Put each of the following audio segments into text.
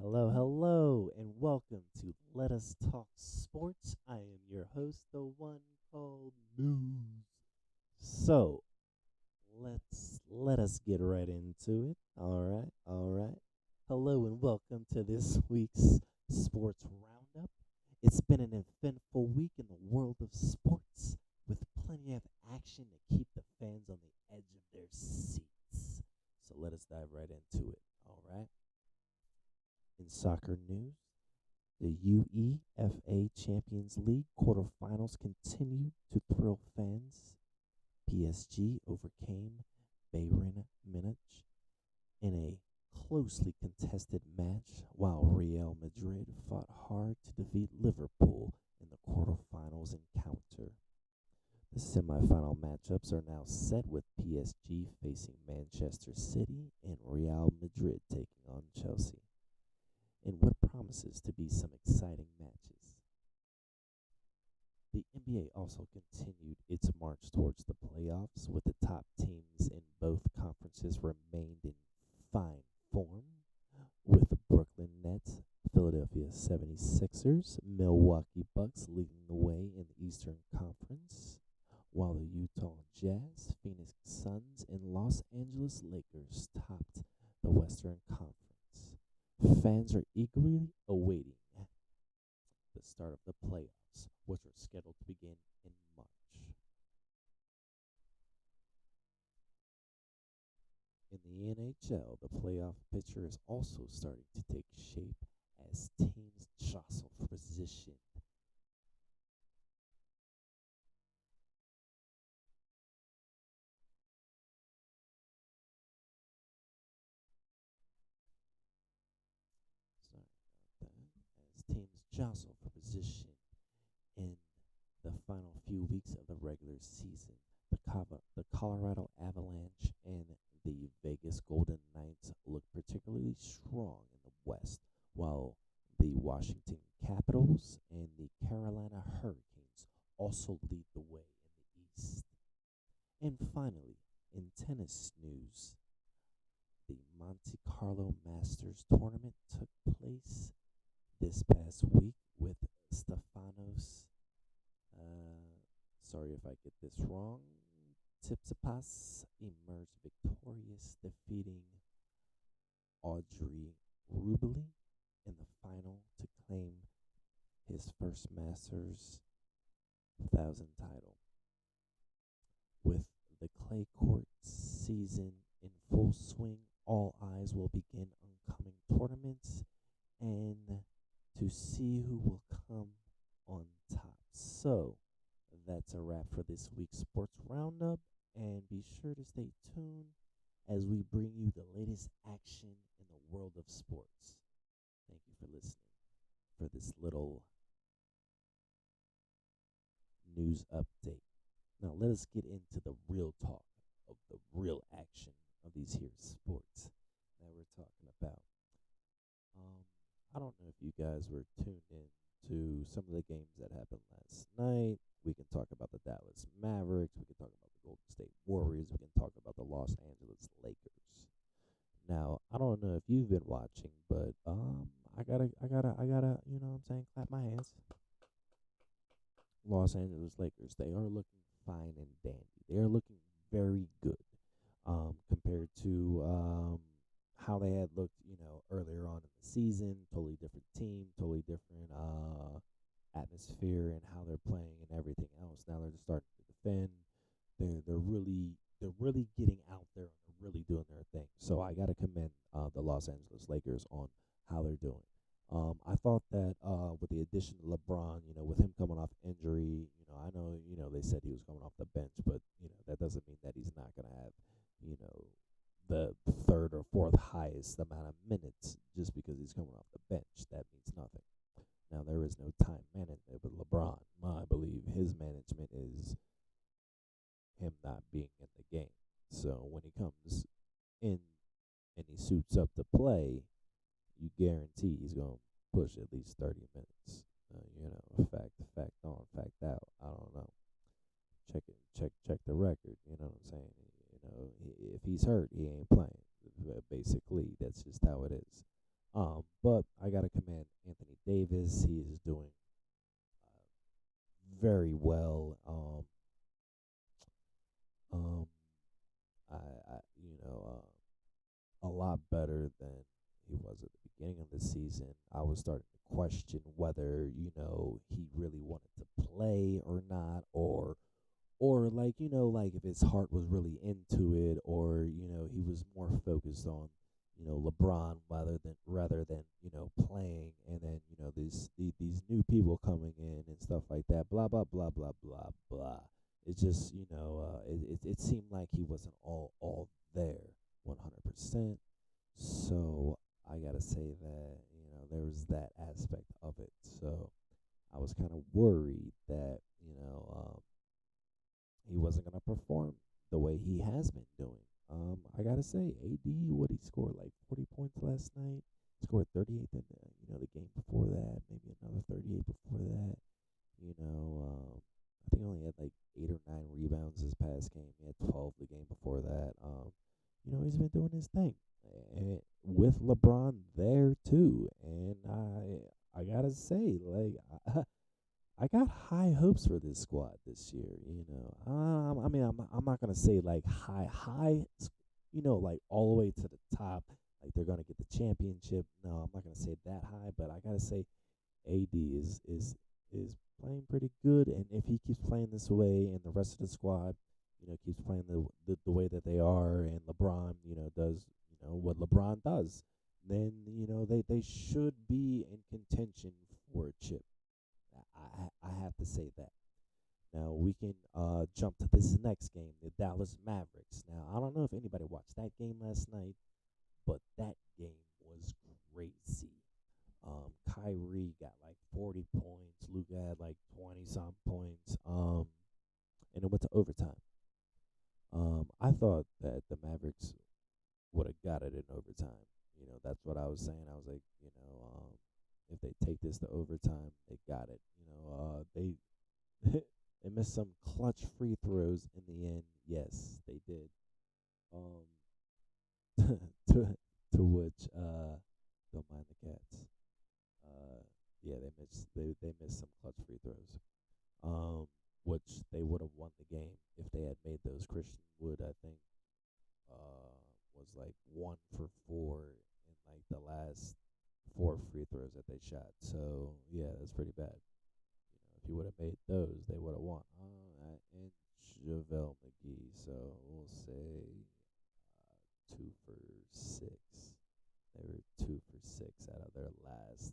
Hello, hello, and welcome to Let Us Talk Sports. I am your host, the one called News. So, let us get right into it. All right, all right. Hello and welcome to this week's Sports Roundup. It's been an eventful week in the world of sports with plenty of action to keep the fans on the edge of their seats. So let us dive right into it. All right. In soccer news, the UEFA Champions League quarterfinals continue to thrill fans. PSG overcame Bayern Munich in a closely contested match, while Real Madrid fought hard to defeat Liverpool in the quarterfinals encounter. The semifinal matchups are now set with PSG facing Manchester City and Real Madrid taking on Chelsea in what promises to be some exciting matches. The NBA also continued its march towards the playoffs, with the top teams in both conferences remained in fine form, with the Brooklyn Nets, Philadelphia 76ers, Milwaukee Bucks leading the way in the Eastern Conference, while the Utah Jazz, Phoenix Suns, and Los Angeles Lakers topped the Western Conference. Fans are eagerly awaiting the start of the playoffs, which are scheduled to begin in March. In the NHL, the playoff picture is also starting to take shape as teams jostle for position. Sorry about that. As teams jostle for position in the final few weeks of the regular season, the Colorado Avalanche and the Vegas Golden Knights look particularly strong in the West, while the Washington Capitals and the Carolina Hurricanes also lead the way in the East. And finally, in tennis news, the Monte Carlo Masters tournament took place this past week with Stefanos, sorry if I get this wrong, Tsitsipas emerged victorious, defeating Audrey Rublev in the final to claim his first Masters 1000 title. With the clay court season in full swing, all eyes will begin on coming tournaments and to see who will come on top. So, that's a wrap for this week's Sports Roundup, and be sure to stay tuned as we bring you the latest action in the world of sports. Thank you for listening for this little news update. Now, let us get into the real talk of the real action of these here sports that we're talking about. Um, I don't know if you guys were tuned in to some of the games that happened last night. We can talk about the Dallas Mavericks. We can talk about the Golden State Warriors. We can talk about the Los Angeles Lakers. Now, I don't know if you've been watching, but I gotta, you know what I'm saying, clap my hands. Los Angeles Lakers, they are looking fine and dandy. They are looking very good, compared to how they had looked, earlier on in the season. Totally different team, totally different atmosphere, and how they're playing and everything else. Now they're just starting to defend. They're really getting out there and they're really doing their thing. So I gotta commend the Los Angeles Lakers on how they're doing. I thought that with the addition of LeBron, with him coming off injury, I know, they said he was coming off the bench, but that doesn't mean that he's not gonna have, you know, the third or fourth highest amount of minutes just because he's coming off the bench. That means nothing. Now there is no time management with LeBron. I believe his management is him not being in the game. So when he comes in and he suits up to play, you guarantee he's going to push at least 30 minutes. Fact on, fact out. I don't know. Check the record. You know what I'm saying? If he's hurt, he ain't playing. Basically, that's just how it is. But I gotta commend Anthony Davis. He is doing very well. Um, I a lot better than he was at the beginning of the season. I was starting to question whether he really wanted to play or not, or like like if his heart was really into it, or he was more focused on LeBron rather than playing, and then these new people coming in and stuff like that, blah blah blah blah blah blah. It just it seemed like he wasn't all there 100%. So I gotta say that there was that aspect of it. So I was kind of worried that he wasn't gonna perform the way he has been doing. I gotta say, AD, what he scored like 40 points last night. Scored 38 in the game before that, maybe another 38 before that. I think he only had like 8 or 9 rebounds this past game. He had 12 the game before that. He's been doing his thing, and with LeBron there too. And I gotta say, like, I got high hopes for this squad this year. I mean, I'm not gonna say like high, like all the way to the top, like they're gonna get the championship. No, I'm not gonna say that high, but I gotta say, AD is playing pretty good, and if he keeps playing this way, and the rest of the squad, keeps playing the way that they are, and LeBron, does what LeBron does, then they should be in contention for a chip. I have to say that. Now we can jump to this next game, the Dallas Mavericks. Now I don't know if anybody watched that game last night, but that game was crazy. Kyrie got like 40 points. Luka had like 20 some points. And it went to overtime. I thought that the Mavericks would have got it in overtime. That's what I was saying. I was like, if they take this to overtime, they got it. They they missed some clutch free throws in the end. Yes, they did. Um, to which don't mind the cats. Uh, yeah, they missed some clutch free throws. Um, which they would have won the game if they had made those. Christian Wood, I think, uh, was like 1 for 4 in like the last 4 free throws that they shot. So yeah, that's pretty bad. If you would have made those, they would have won. And JaVale McGee, so we'll say 2 for 6. They were 2 for 6 out of their last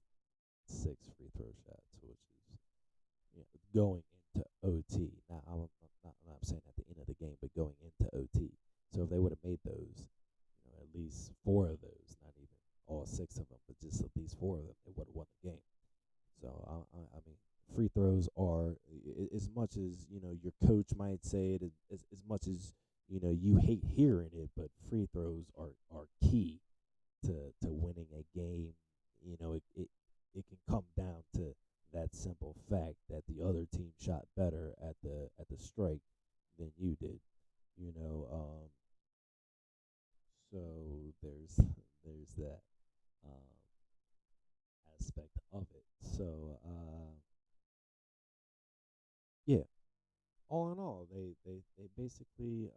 6 free throw shots, which is going into OT. Now I'm not saying at the end of the game, but going into OT. So if they would have made those, at least 4 of those, not even all 6 of them, but just at least 4 of them, they would have won the game. So I mean, free throws are as much as your coach might say it, as much as you hate hearing it, but free throws are key to winning a game. It can come down to that simple fact that the other team shot better at the strike than you did. You know, so there's that um, aspect of it. So yeah, all in all, they basically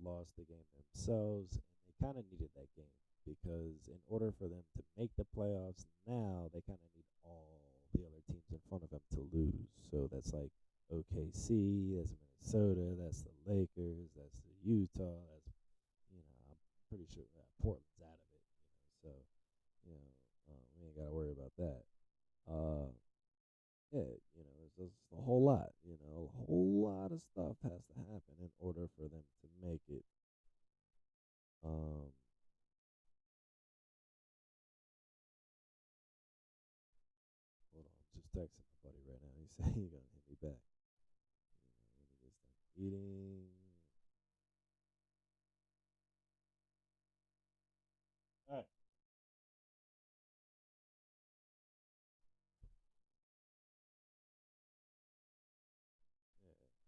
lost the game themselves, and they kind of needed that game because in order for them to make the playoffs now, they kind of need all the other teams in front of them to lose. So that's like OKC, that's Minnesota, that's the Lakers, that's the Utah, that's I'm pretty sure Portland's out of it. So you know we ain't gotta worry about that. Uh, yeah, there's just a whole lot. A whole lot of stuff has to happen in order for them to make it. Um, Hold on, I'm just texting my buddy right now. He said he's gonna hit me back. Let me get done eating. All right.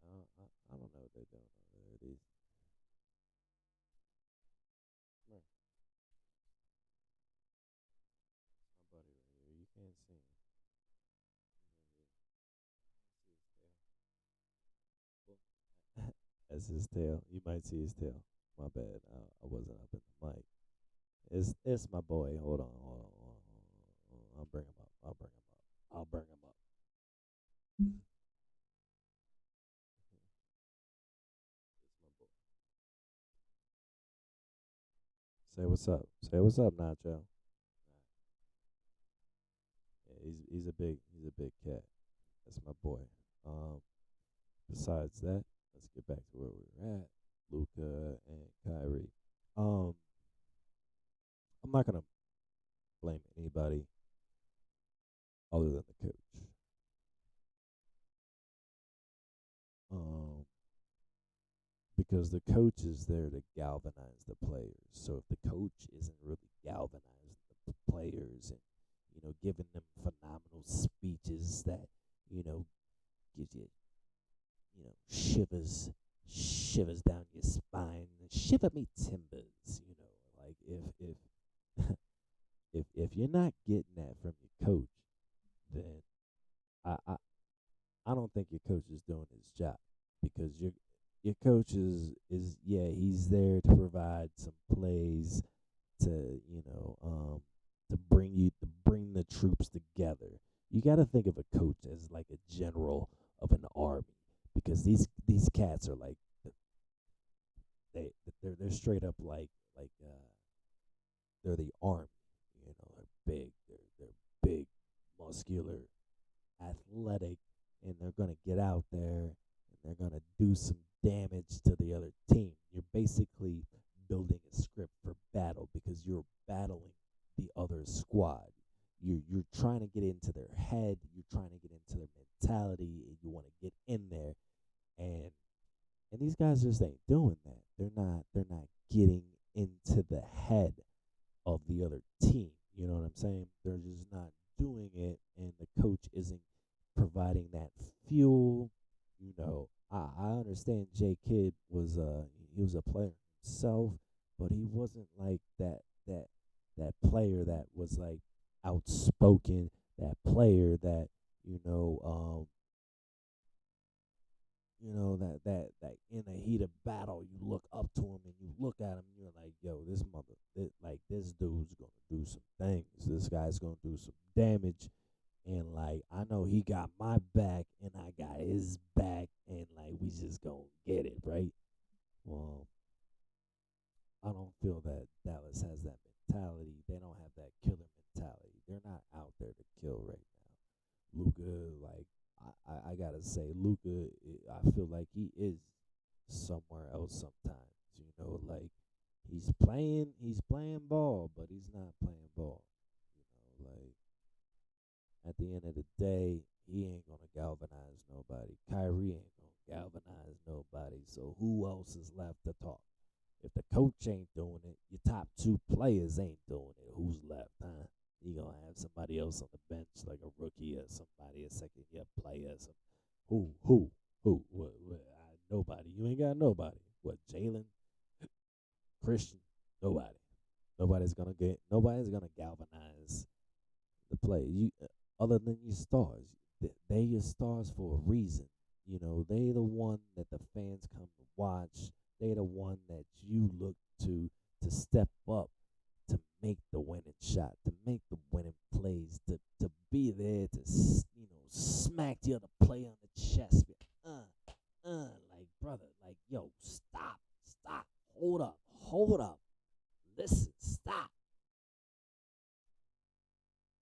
Yeah, I don't know what they're doing over there. These. That's his tail. You might see his tail. My bad. I wasn't up in the mic. It's my boy. Hold on. I'll bring him up. I'll bring him up. I'll bring him up. It's my boy. Say what's up. Say what's up, Nacho. Yeah, he's a big cat. That's my boy. Um, Besides that, let's get back to where we were at. Luca and Kyrie. Um, I'm not gonna blame anybody other than the coach. Um, because the coach is there to galvanize the players. So if the coach isn't really galvanizing the players and giving them phenomenal speeches that gives you shivers down your spine, shiver me timbers. Like if if you're not getting that from your coach, then I I, I don't think your coach is doing his job because your coach is yeah, he's there to provide some plays to to bring the troops together. You got to think of a coach as like a general of an army because these cats are like they they're straight up like they're the army. They're big. They're big, muscular, athletic, and they're gonna get out there and they're gonna do some damage to the other team. You're basically building a script for battle because you're battling the other squad. You're trying to get into their head. You're trying to get into their mentality. And you want to get in there, and these guys just ain't doing that. They're not getting into the head of the other team. You know what I'm saying? They're just not doing it, and the coach isn't providing that fuel. I understand J Kidd he was a player himself, but he wasn't like that player that was like outspoken, that player that you know um that in a heat of battle you look up to him and you look at him and you're like, yo, this dude's gonna do some things. This guy's gonna do some damage, and like I know he got my back and I got his back, and like we just gonna get it right. Well, I don't feel that Dallas has that mentality. They don't have that killer mentality. They're not out there to kill right now. Luca, like I gotta say, Luca, I feel like he is somewhere else sometimes. Like he's playing ball, but he's not playing ball. Like at the end of the day, he ain't gonna galvanize nobody. Kyrie ain't gonna galvanize nobody. So who else is left to talk? If the coach ain't doing it, your top two players ain't doing it. Who's left, huh? You gonna have somebody else on the bench, like a rookie or somebody, a second year player. What? Nobody. You ain't got nobody. What? Jalen, Christian, nobody. Nobody's gonna galvanize the play. Other than your stars, they your stars for a reason. They the one that the fans come to watch. They the one that you look to step up, to make the winning shot, to make the winning plays, to be there to smack the other player on the chest. Like brother, like yo, stop, hold up, listen, stop.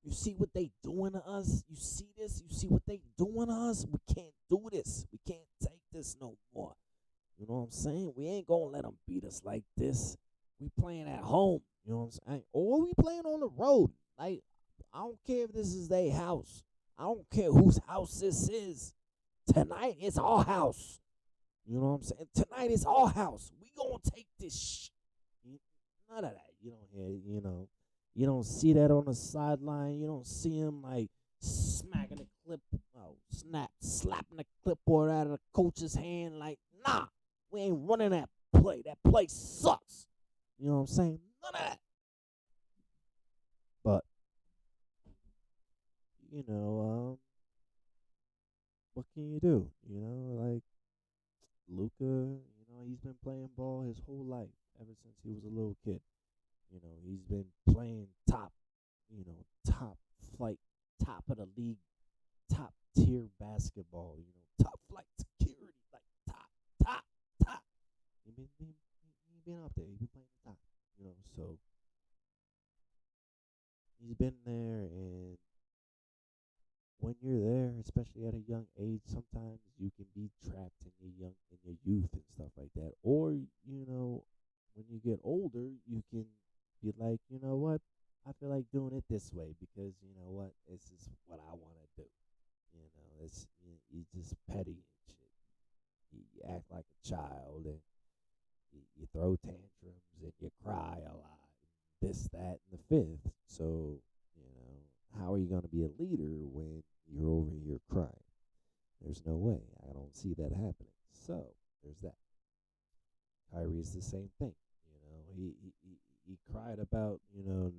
You see what they doing to us? You see this? You see what they doing to us? We can't do this. We can't take this no more. You know what I'm saying? We ain't gonna let them beat us like this. We playing at home. You know what I'm saying? Or we playing on the road. Like, I don't care if this is their house. I don't care whose house this is. Tonight it's our house. You know what I'm saying? Tonight it's our house. We gonna take this none of that. You don't hear, you don't see that on the sideline. You don't see him like smacking the slapping the clipboard out of the coach's hand. Like, nah, we ain't running that play. That play sucks. You know what I'm saying? None of that. But you know, what can you do? Like Luca. he's been playing ball his whole life, ever since he was a little kid. He's been playing top flight, top of the league, top tier basketball. Top flight security, like top, top. He been up there. He been playing the top. So he's been there, and when you're there, especially at a young age, sometimes you can be trapped in your youth and stuff like that. Or when you get older, you can be like, you know what, I feel like doing it this way because you know what, this is what I want to do. It's you just petty and shit. You act like a child and you throw tantrums and you cry a lot, this, that, and the fifth. So, how are you going to be a leader when you're over here crying? There's no way. I don't see that happening. So, there's that. Kyrie's the same thing. He cried about,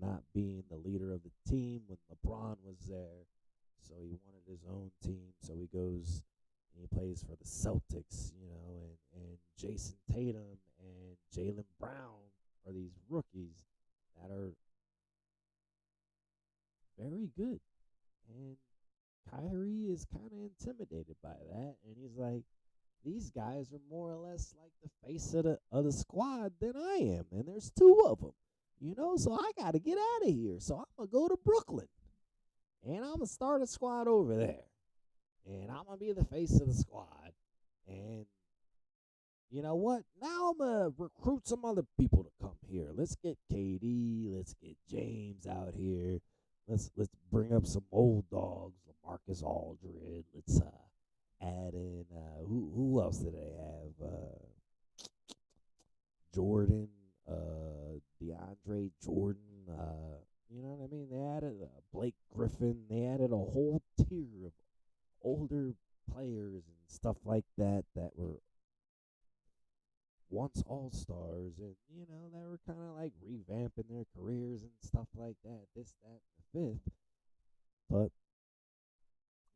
not being the leader of the team when LeBron was there. So he wanted his own team. So he goes and he plays for the Celtics, and Jason Tatum and Jaylen Brown are these rookies that are very good. And Kyrie is kind of intimidated by that. And he's like, these guys are more or less like the face of the squad than I am. And there's two of them, so I got to get out of here. So I'm going to go to Brooklyn. And I'm going to start a squad over there. And I'm going to be the face of the squad. And you know what? Now I'm going to recruit some other people to come here. Let's get KD. Let's get James out here. Let's bring up some old dogs. LaMarcus Aldridge. Let's add in who else did they have? Jordan, DeAndre Jordan. You know what I mean? They added Blake Griffin. They added a whole tier of older players and stuff like that were once all-stars, and they were kind of like revamping their careers and stuff like that, this, that, and the fifth. But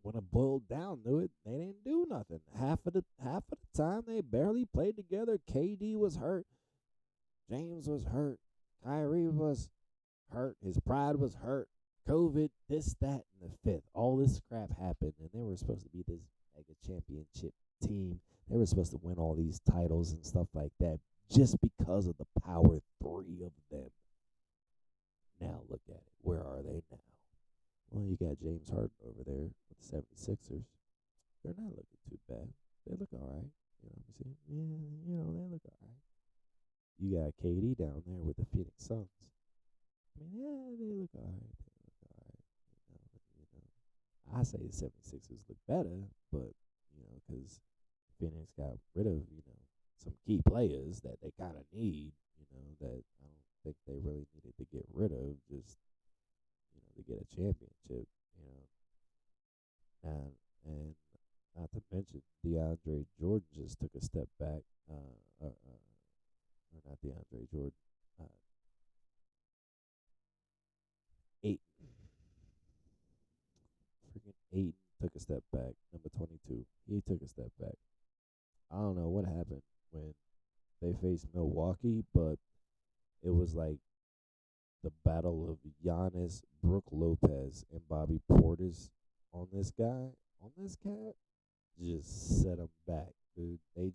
when it boiled down to it, they didn't do nothing. Half of the time they barely played together. KD was hurt, James was hurt, Kyrie was hurt, his pride was hurt, COVID, this, that, and the fifth. All this crap happened, and they were supposed to be this mega championship team. They were supposed to win all these titles and stuff like that just because of the power three of them. Now look at it. Where are they now? Well, you got James Harden over there with the 76ers. They're not looking too bad. They look all right. You know what I'm saying? Yeah, they look all right. You got KD down there with the Phoenix Suns. They look all right. I say the 76ers look better, but, because Phoenix got rid of, some key players that they kind of need, that I don't think they really needed to get rid of just, to get a championship, and not to mention DeAndre Jordan just took a step back, or not DeAndre Jordan, Ayton. Freaking Ayton took a step back, number 22. He took a step back. I don't know what happened when they faced Milwaukee, but it was like the battle of Giannis, Brook Lopez, and Bobby Portis on this guy, on this cat, just set him back, dude. They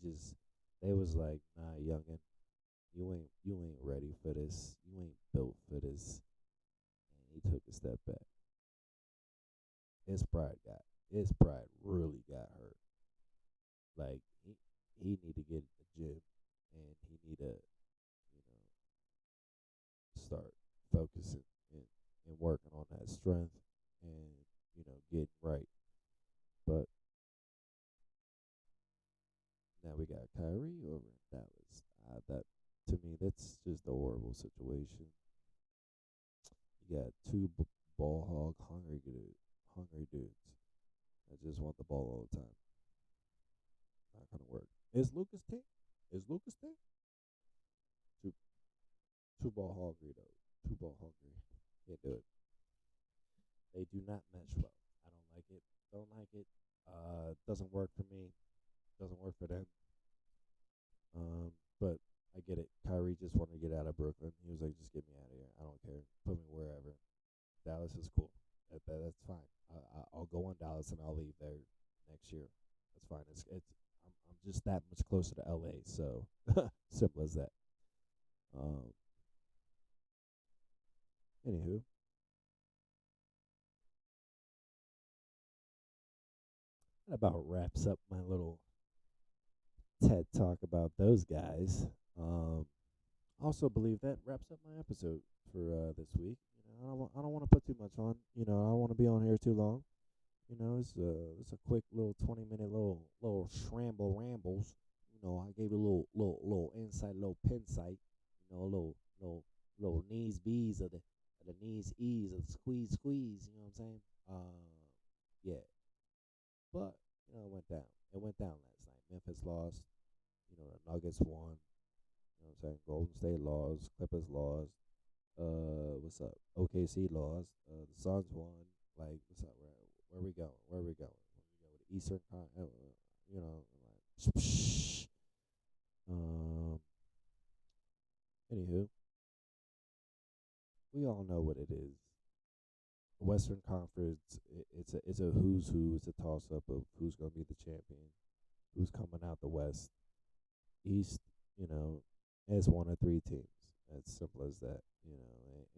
was like, nah, youngin, you ain't ready for this. You ain't built for this. And he took a step back. His pride really got hurt. Like he need to get in the gym, and he need to, start focusing and working on that strength and, getting right. But now we got Kyrie over in Dallas. That to me, that's just a horrible situation. You got two ball hog hungry dudes that just want the ball all the time. Not gonna work. Is Lucas Ting? Two ball hungry though. Two ball hungry. Can't do it. They do not mesh well. I don't like it. Don't like it. Doesn't work for me. Doesn't work for them. But I get it. Kyrie just wanted to get out of Brooklyn. He was like, just get me out of here. I don't care. Put me wherever. Dallas is cool. That's fine. I'll go on Dallas and I'll leave there next year. That's fine. I'm just that much closer to LA. So simple as that. Um, Anywho, that about wraps up my little TED talk about those guys. Um, Also believe that wraps up my episode for this week. I don't want to put too much on. I don't want to be on here too long. It's a quick little 20-minute little shramble rambles. I gave you a little insight, little pinsight. A little knees bees of the knees ease of the squeeze. You know what I'm saying? Yeah, but it went down. It went down last night. Memphis lost. The Nuggets won. You know what I'm saying? Golden State lost, Clippers lost. What's up? OKC lost. The Suns won. Like, what's up? Where we going? Where we going? Where we go? The Eastern you know, like, um. Anywho, we all know what it is. Western Conference. It's a who's who. It's a toss up of who's gonna be the champion, who's coming out the West. East, you know, as one of three teams. As simple as that.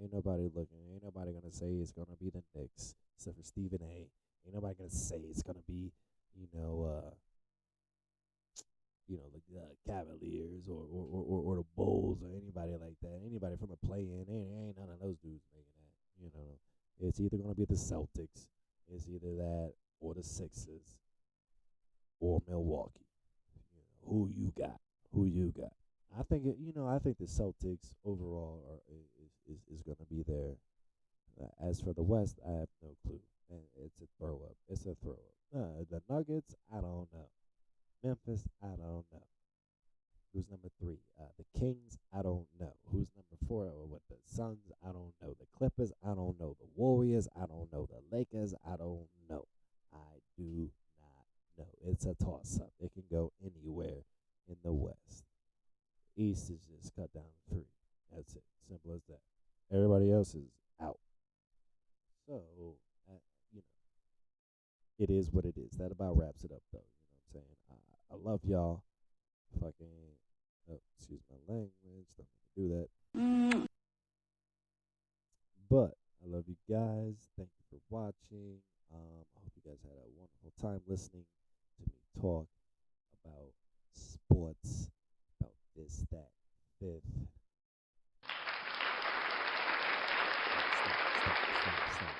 Ain't nobody looking. Ain't nobody gonna say it's gonna be the Knicks, except for Stephen A. Ain't nobody gonna say it's gonna be, you know, uh, like the Cavaliers or the Bulls or anybody like that. Anybody from the play-in, ain't none of those dudes making that. It's either gonna be the Celtics, it's either that or the Sixers or Milwaukee. Who you got? Who you got? I think the Celtics overall is going to be there. As for the West, I have no clue. And it's a throw up. It's a throw up. The Nuggets, I don't know. Memphis, I don't know. Who's number three? The Kings, I don't know. Who's number four? With the Suns, I don't know. The Clippers, I don't know. The Warriors, I don't know. The Lakers, I don't know. I do not know. It's a toss up. It can go anywhere in the West. East is just cut down to three. That's it. Simple as that. Everybody else is out. So, uh, you know, it is what it is. That about wraps it up, though. You know what I'm saying? I love y'all. Fucking, excuse my language. Don't mean to do that. But I love you guys. Thank you for watching. I hope you guys had a wonderful time listening to me talk about sports, about this, that, fifth.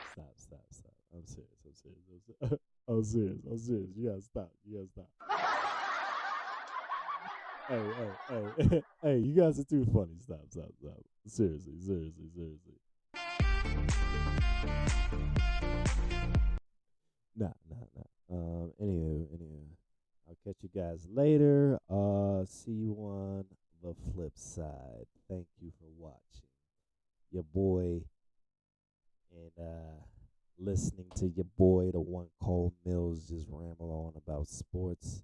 Stop. I'm serious. I'm serious. You gotta stop. Hey, you guys are too funny. Stop. Seriously. Nah. Anywho. I'll catch you guys later. See you on the flip side. Thank you for watching. Your boy and listening to your boy, the one called Mills, just ramble on about sports.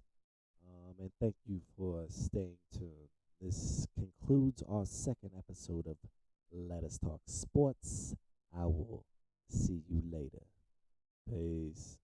And thank you for staying tuned. This concludes our second episode of Let Us Talk Sports. I will see you later. Peace.